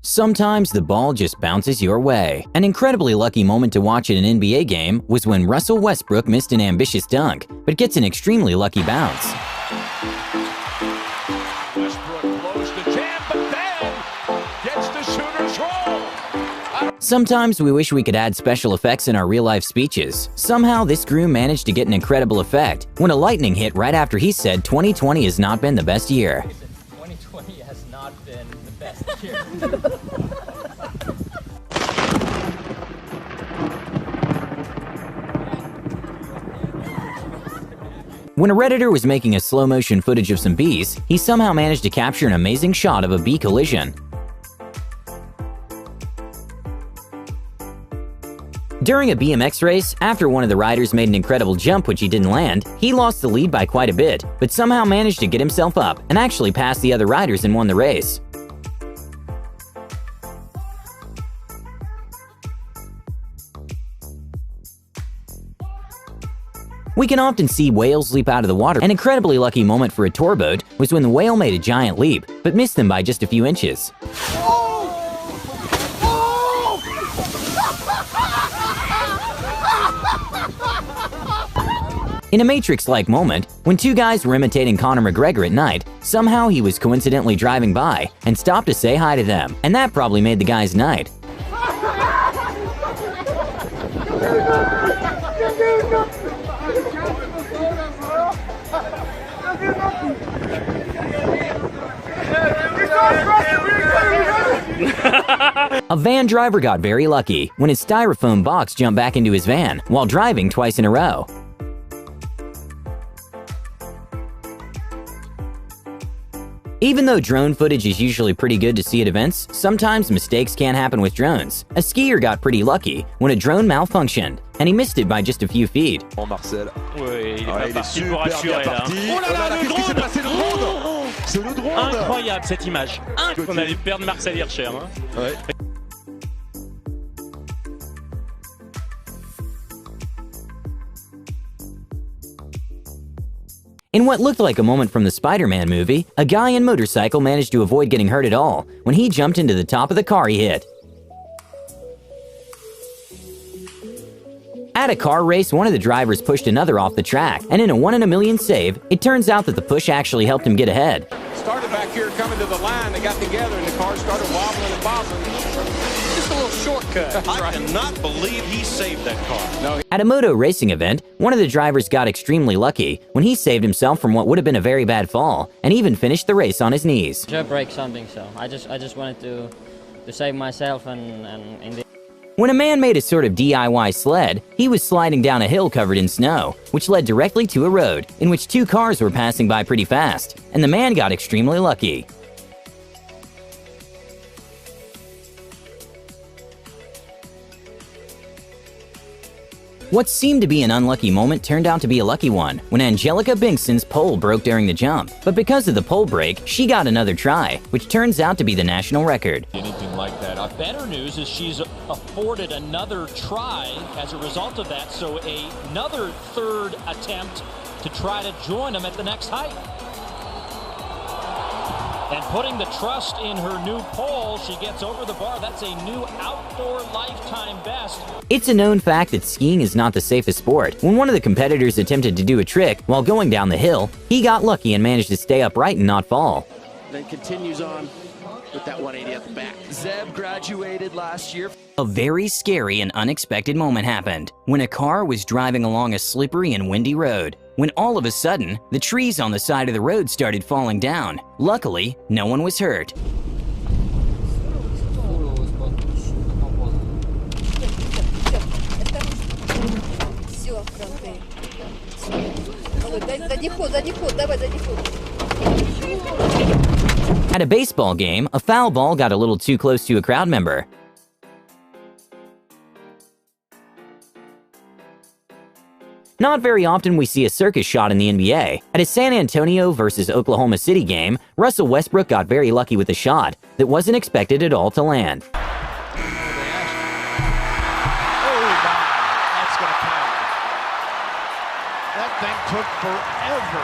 Sometimes the ball just bounces your way. An incredibly lucky moment to watch at an NBA game was when Russell Westbrook missed an ambitious dunk, but gets an extremely lucky bounce. Westbrook blows the jam, but then gets the shooter's roll. Sometimes we wish we could add special effects in our real-life speeches. Somehow this groom managed to get an incredible effect when a lightning hit right after he said 2020 has not been the best year. 2020 has not been the best year. When a Redditor was making a slow-motion footage of some bees, he somehow managed to capture an amazing shot of a bee collision. During a BMX race, after one of the riders made an incredible jump which he didn't land, he lost the lead by quite a bit, but somehow managed to get himself up and actually passed the other riders and won the race. We can often see whales leap out of the water. An incredibly lucky moment for a tour boat was when the whale made a giant leap, but missed them by just a few inches. In a Matrix-like moment, when two guys were imitating Conor McGregor at night, somehow he was coincidentally driving by and stopped to say hi to them, and that probably made the guy's night. A van driver got very lucky when his styrofoam box jumped back into his van while driving twice in a row. Even though drone footage is usually pretty good to see at events, sometimes mistakes can happen with drones. A skier got pretty lucky when a drone malfunctioned, and he missed it by just a few feet. Marcel. Oui, il est Ah, pas il est parti pour super assurer bien là. parti. Oh là là, Qu'est-ce qui s'est passé, le drone? C'est le drone. Incroyable cette image. On allait perdre Marcel Hirscher. Hein. Ouais. In what looked like a moment from the Spider-Man movie, a guy in motorcycle managed to avoid getting hurt at all when he jumped into the top of the car he hit. At a car race, one of the drivers pushed another off the track, and in a 1 in a million save, it turns out that the push actually helped him get ahead. Started back here coming to the line, they got together and the car started wobbling and bobbling. Just a little shortcut. I cannot believe he saved that car. No. At a moto racing event, one of the drivers got extremely lucky when he saved himself from what would have been a very bad fall, and even finished the race on his knees. I break something, so I just wanted to save myself and in the When a man made a sort of DIY sled, he was sliding down a hill covered in snow, which led directly to a road in which two cars were passing by pretty fast, and the man got extremely lucky. What seemed to be an unlucky moment turned out to be a lucky one when Angelica Bingson's pole broke during the jump. But because of the pole break, she got another try, which turns out to be the national record. Anything like that. Better news is she's afforded another try as a result of that, so another third attempt to try to join them at the next height. And putting the trust in her new pole, she gets over the bar. That's a new outdoor lifetime best. It's a known fact that skiing is not the safest sport. When one of the competitors attempted to do a trick while going down the hill, he got lucky and managed to stay upright and not fall. Then continues on with that 180 at the back. Zeb graduated last year. A very scary and unexpected moment happened when a car was driving along a slippery and windy road, when all of a sudden, the trees on the side of the road started falling down. Luckily, no one was hurt. At a baseball game, a foul ball got a little too close to a crowd member. Not very often we see a circus shot in the NBA. At a San Antonio versus Oklahoma City game, Russell Westbrook got very lucky with a shot that wasn't expected at all to land. Oh, my. That's going to count. That thing took forever.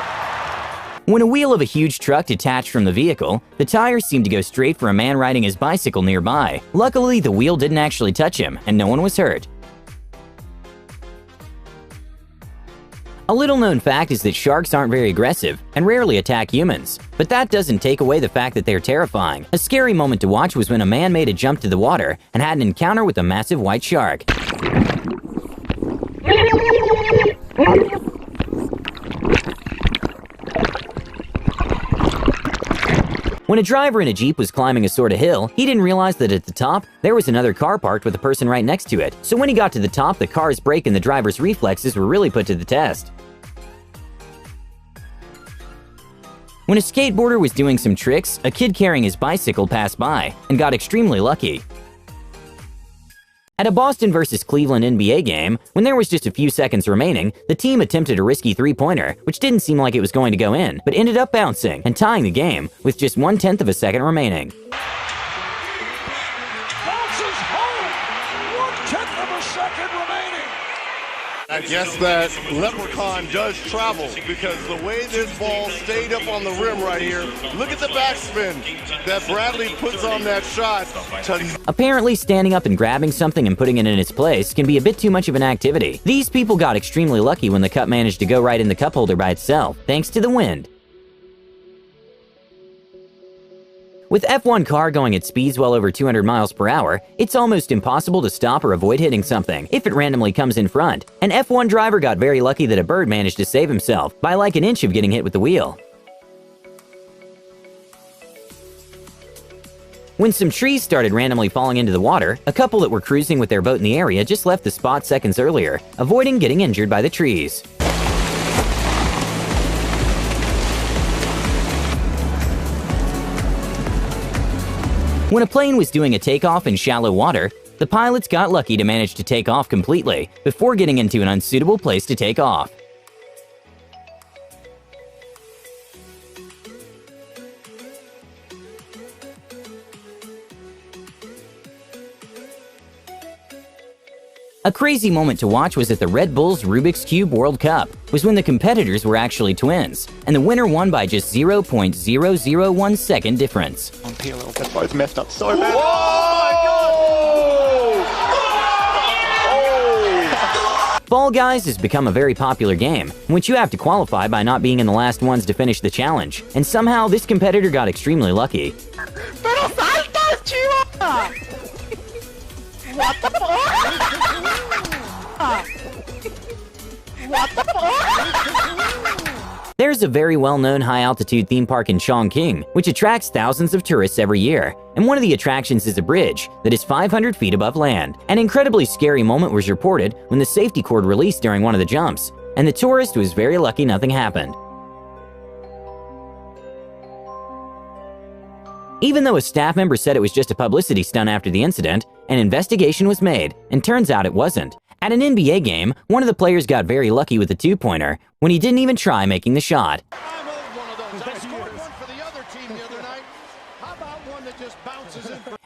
When a wheel of a huge truck detached from the vehicle, the tires seemed to go straight for a man riding his bicycle nearby. Luckily, the wheel didn't actually touch him, and no one was hurt. A little-known fact is that sharks aren't very aggressive and rarely attack humans, but that doesn't take away the fact that they're terrifying. A scary moment to watch was when a man made a jump to the water and had an encounter with a massive white shark. When a driver in a Jeep was climbing a sort of hill, he didn't realize that at the top, there was another car parked with a person right next to it. So when he got to the top, the car's brake and the driver's reflexes were really put to the test. When a skateboarder was doing some tricks, a kid carrying his bicycle passed by and got extremely lucky. At a Boston vs. Cleveland NBA game, when there was just a few seconds remaining, the team attempted a risky three-pointer, which didn't seem like it was going to go in, but ended up bouncing and tying the game with just 1/10 of a second remaining. Bounces home. 1/10 of a second remaining. I guess that leprechaun does travel because the way this ball stayed up on the rim right here, look at the backspin that Bradley puts on that shot. Apparently, standing up and grabbing something and putting it in its place can be a bit too much of an activity. These people got extremely lucky when the cup managed to go right in the cup holder by itself, thanks to the wind. With F1 car going at speeds well over 200 miles per hour, it's almost impossible to stop or avoid hitting something if it randomly comes in front. An F1 driver got very lucky that a bird managed to save himself by like an inch of getting hit with the wheel. When some trees started randomly falling into the water, a couple that were cruising with their boat in the area just left the spot seconds earlier, avoiding getting injured by the trees. When a plane was doing a takeoff in shallow water, the pilots got lucky to manage to take off completely before getting into an unsuitable place to take off. A crazy moment to watch was at the Red Bull's Rubik's Cube World Cup, was when the competitors were actually twins, and the winner won by just 0.001 second difference. They're both messed up so bad. Fall Guys has become a very popular game, in which you have to qualify by not being in the last ones to finish the challenge, and somehow this competitor got extremely lucky. Pero saltas, chiva! What the fuck? What the fuck? There's a very well-known high-altitude theme park in Chongqing, which attracts thousands of tourists every year, and one of the attractions is a bridge that is 500 feet above land. An incredibly scary moment was reported when the safety cord released during one of the jumps, and the tourist was very lucky nothing happened. Even though a staff member said it was just a publicity stunt after the incident, an investigation was made, and turns out it wasn't. At an NBA game, one of the players got very lucky with a two-pointer when he didn't even try making the shot.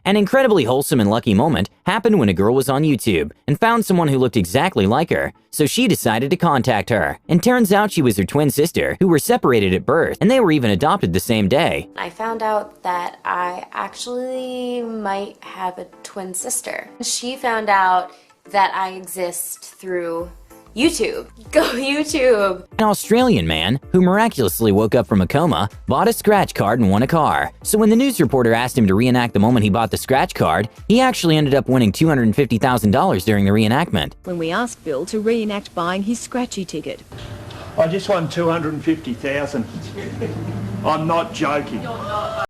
An incredibly wholesome and lucky moment happened when a girl was on YouTube and found someone who looked exactly like her, so she decided to contact her. And turns out she was her twin sister, who were separated at birth, and they were even adopted the same day. I found out that I actually might have a twin sister. She found out that I exist through YouTube. Go YouTube! An Australian man, who miraculously woke up from a coma, bought a scratch card and won a car. So when the news reporter asked him to reenact the moment he bought the scratch card, he actually ended up winning $250,000 during the reenactment. When we asked Bill to reenact buying his scratchy ticket. I just won $250,000. I'm not joking.